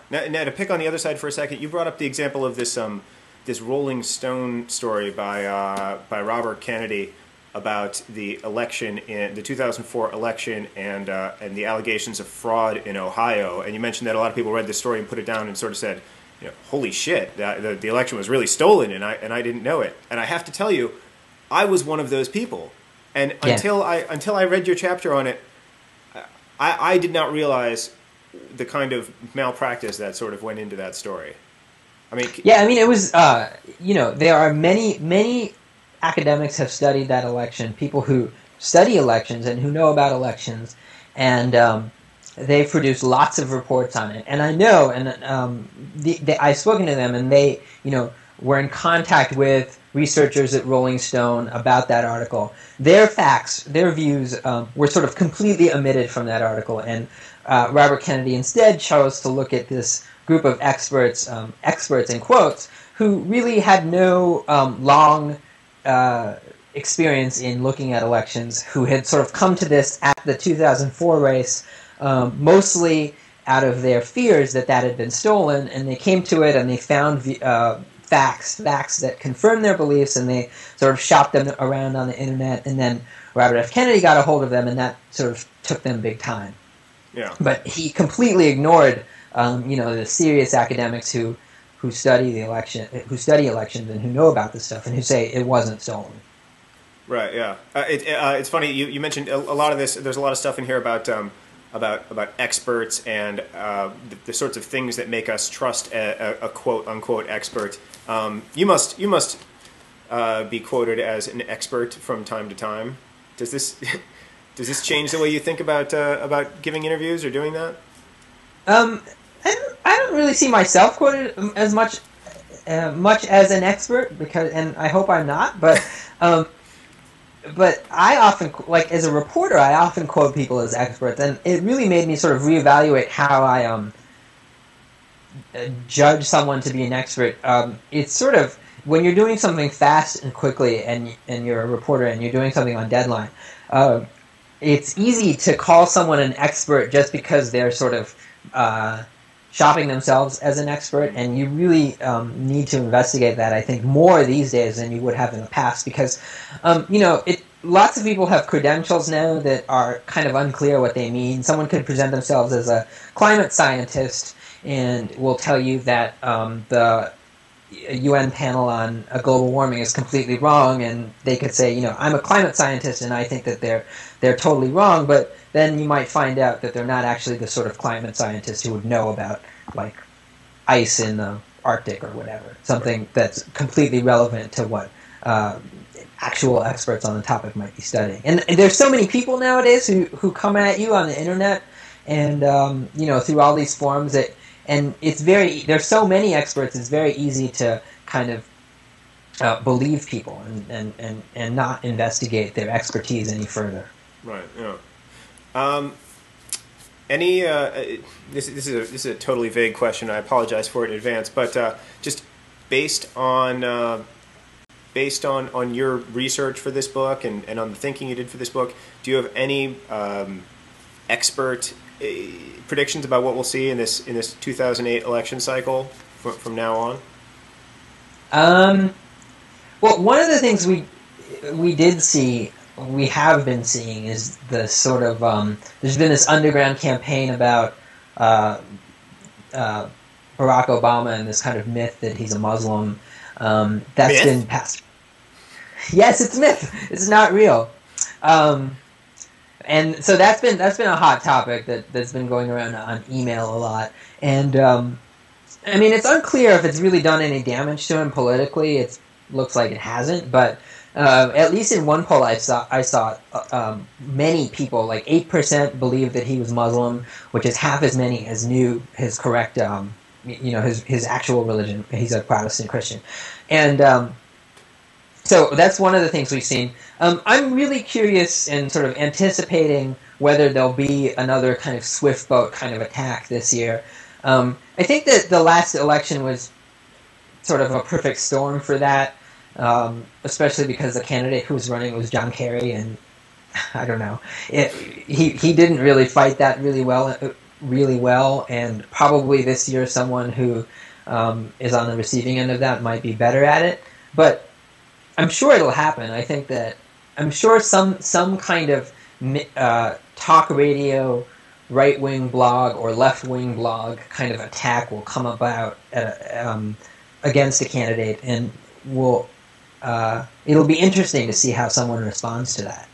Now, to pick on the other side for a second, you brought up the example of this Rolling Stone story by Robert Kennedy about the election in the 2004 election and the allegations of fraud in Ohio. And you mentioned that a lot of people read this story and put it down and sort of said, holy shit, the election was really stolen, and I didn't know it. And I have to tell you, I was one of those people. And Yeah. until I read your chapter on it, I did not realize the kind of malpractice that sort of went into that story. I mean, Yeah, I mean, it was, there are many academics have studied that election, people who study elections and who know about elections, and they've produced lots of reports on it. And I know, and I've spoken to them, and they, were in contact with researchers at Rolling Stone about that article. Their facts, their views were sort of completely omitted from that article, and Robert Kennedy instead chose to look at this group of experts, experts in quotes, who really had no long experience in looking at elections, who had sort of come to this at the 2004 race, mostly out of their fears that had been stolen, and they came to it and they found facts that confirmed their beliefs, and they sort of shopped them around on the internet, and then Robert F. Kennedy got a hold of them, and that sort of took them big time. yeah. But he completely ignored, the serious academics who study elections and who know about this stuff and who say it wasn't stolen. Right. Yeah. It's funny you mentioned a lot of this. There's a lot of stuff in here about experts and the sorts of things that make us trust a quote unquote expert. You must be quoted as an expert from time to time. Does this does this change the way you think about giving interviews or doing that? I don't really see myself quoted as much as an expert, and I hope I'm not, but I often, like as a reporter, I often quote people as experts, and it really made me sort of reevaluate how I judge someone to be an expert. It's sort of when you're doing something fast and quickly, and you're a reporter and you're doing something on deadline. It's easy to call someone an expert just because they're sort of shopping themselves as an expert, and you really need to investigate that, I think, more these days than you would have in the past, because, lots of people have credentials now that are kind of unclear what they mean. Someone could present themselves as a climate scientist and will tell you that the UN panel on global warming is completely wrong, and they could say, I'm a climate scientist and I think that they're totally wrong, but then you might find out that they're not actually the sort of climate scientist who would know about, like, ice in the Arctic or whatever, something that's completely relevant to what actual experts on the topic might be studying. And there's so many people nowadays who come at you on the internet and, through all these forums and there's so many experts, it's very easy to kind of believe people and not investigate their expertise any further. Right. Yeah. This is a totally vague question. I apologize for it in advance, but just based on your research for this book and on the thinking you did for this book, do you have any expert predictions about what we'll see in this 2008 election cycle from now on? Well, one of the things we have been seeing is the sort of there's been this underground campaign about Barack Obama and this kind of myth that he's a Muslim. That's myth? Been passed. Yes, it's myth. It's not real. And so that's been a hot topic that's been going around on email a lot. And I mean, it's unclear if it's really done any damage to him politically. It looks like it hasn't, but at least in one poll I saw many people, like 8%, believed that he was Muslim, which is half as many as knew his correct, his actual religion. He's a Protestant Christian, and so that's one of the things we've seen. I'm really curious and sort of anticipating whether there'll be another kind of swift boat kind of attack this year. I think that the last election was sort of a perfect storm for that. Especially because the candidate who was running was John Kerry, and I don't know, he didn't really fight that really well really well, and probably this year someone who is on the receiving end of that might be better at it. But I'm sure it'll happen. I think that I'm sure some kind of talk radio, right wing blog or left wing blog kind of attack will come about against a candidate, and will it'll be interesting to see how someone responds to that.